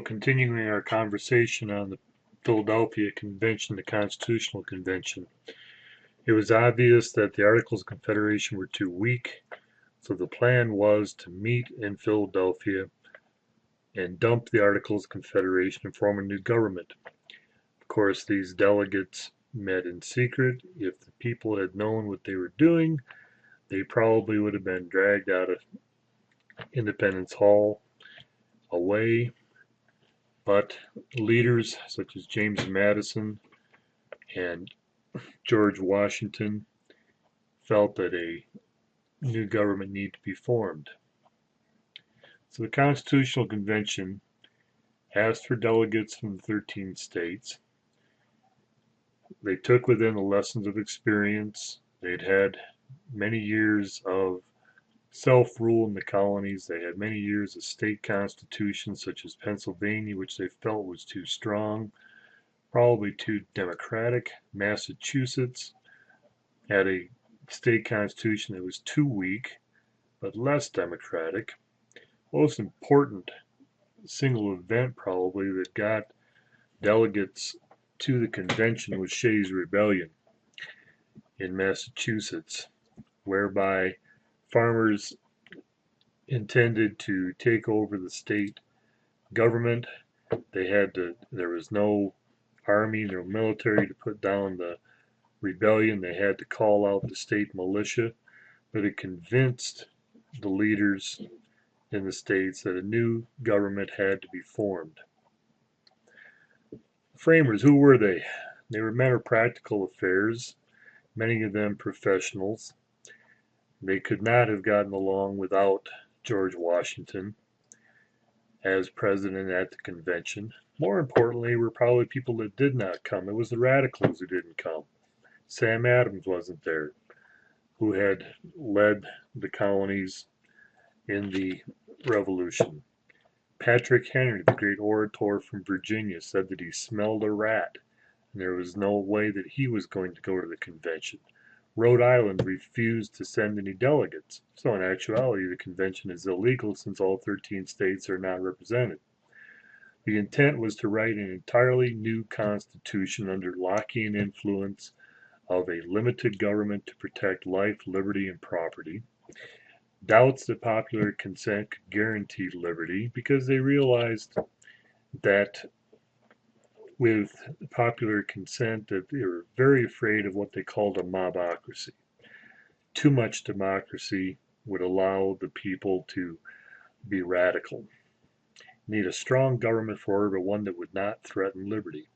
Continuing our conversation on the Philadelphia Convention, the Constitutional Convention, it was obvious that the Articles of Confederation were too weak, so the plan was to meet in Philadelphia and dump the Articles of Confederation and form a new government. Of course, these delegates met in secret. If the people had known what they were doing, they probably would have been dragged out of Independence Hall away. But leaders such as James Madison and George Washington felt that a new government needed to be formed. So the Constitutional Convention asked for delegates from the 13 states. They took within the lessons of experience. They'd had many years of self-rule in the colonies. They had many years of state constitutions such as Pennsylvania, which they felt was too strong, probably too democratic. Massachusetts had a state constitution that was too weak, but less democratic. Most important single event probably that got delegates to the convention was Shays' Rebellion in Massachusetts, whereby farmers intended to take over the state government. There was no army, no military to put down the rebellion. They had to call out the state militia, but it convinced the leaders in the states that a new government had to be formed. Framers, who were they? They were men of practical affairs, many of them professionals. They could not have gotten along without George Washington as president at the convention. More importantly, were probably people that did not come. It was the radicals who didn't come. Sam Adams wasn't there, who had led the colonies in the Revolution. Patrick Henry, the great orator from Virginia, said that he smelled a rat, and there was no way that he was going to go to the convention. Rhode Island refused to send any delegates, so in actuality the convention is illegal since all 13 states are not represented. The intent was to write an entirely new constitution under Lockean influence of a limited government to protect life, liberty, and property. Doubts that popular consent could guarantee liberty because they realized that with popular consent that they were very afraid of what they called a mobocracy. Too much democracy would allow the people to be radical. Need a strong government for it, but one that would not threaten liberty.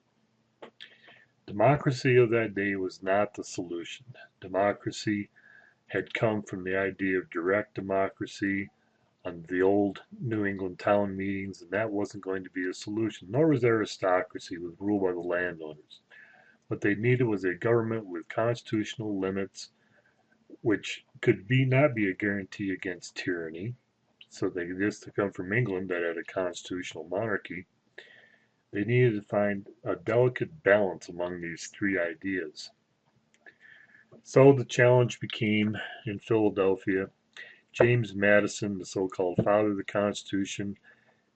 Democracy of that day was not the solution. Democracy had come from the idea of direct democracy on the old New England town meetings, and that wasn't going to be a solution, nor was aristocracy with rule by the landowners. What they needed was a government with constitutional limits, which could not be a guarantee against tyranny. So this to come from England that had a constitutional monarchy. They needed to find a delicate balance among these three ideas. So the challenge became in Philadelphia. James Madison, the so-called father of the Constitution,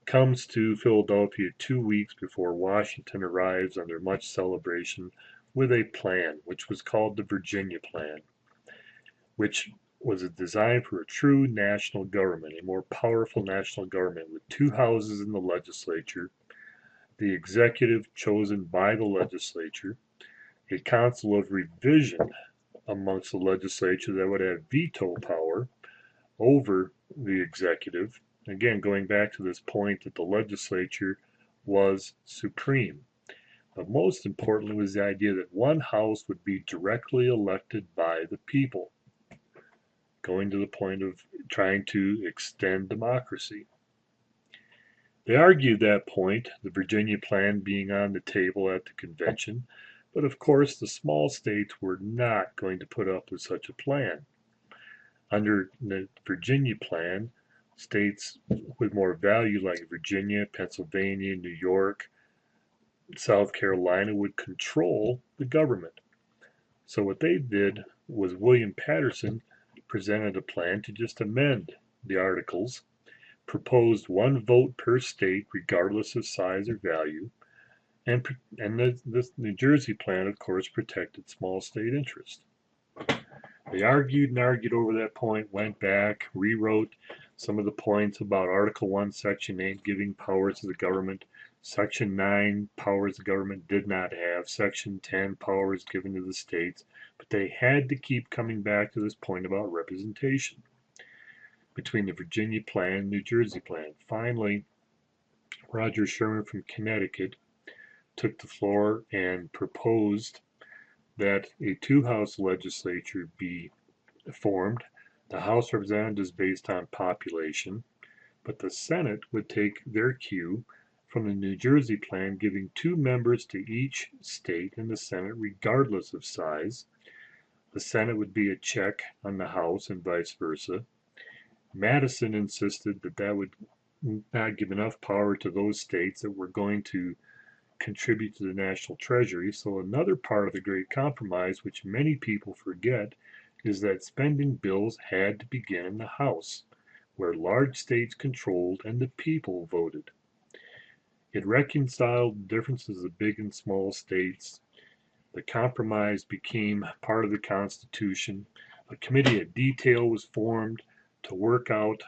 comes to Philadelphia 2 weeks before Washington arrives under much celebration with a plan, which was called the Virginia Plan, which was a design for a true national government, a more powerful national government with two houses in the legislature, the executive chosen by the legislature, a council of revision amongst the legislature that would have veto power over the executive. Again, going back to this point that the legislature was supreme. But most importantly was the idea that one house would be directly elected by the people, going to the point of trying to extend democracy. They argued that point, the Virginia Plan being on the table at the convention, but of course the small states were not going to put up with such a plan. Under the Virginia Plan, states with more value like Virginia, Pennsylvania, New York, South Carolina would control the government. So what they did was William Paterson presented a plan to just amend the articles, proposed one vote per state regardless of size or value, and the New Jersey plan, of course, protected small state interest. They argued and argued over that point, went back, rewrote some of the points about Article 1, Section 8, giving powers to the government. Section 9, powers the government did not have. Section 10, powers given to the states. But they had to keep coming back to this point about representation between the Virginia plan and New Jersey plan. Finally, Roger Sherman from Connecticut took the floor and proposed that a two-house legislature be formed. The House of Representatives based on population, but the Senate would take their cue from the New Jersey plan, giving 2 members to each state in the Senate regardless of size. The Senate would be a check on the House and vice versa. Madison insisted that that would not give enough power to those states that were going to contribute to the national treasury. So another part of the Great Compromise, which many people forget, is that spending bills had to begin in the House, where large states controlled and the people voted. It reconciled differences of big and small states. The compromise became part of the Constitution. A committee of detail was formed to work out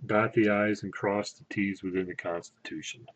dot the I's and cross the T's within the Constitution.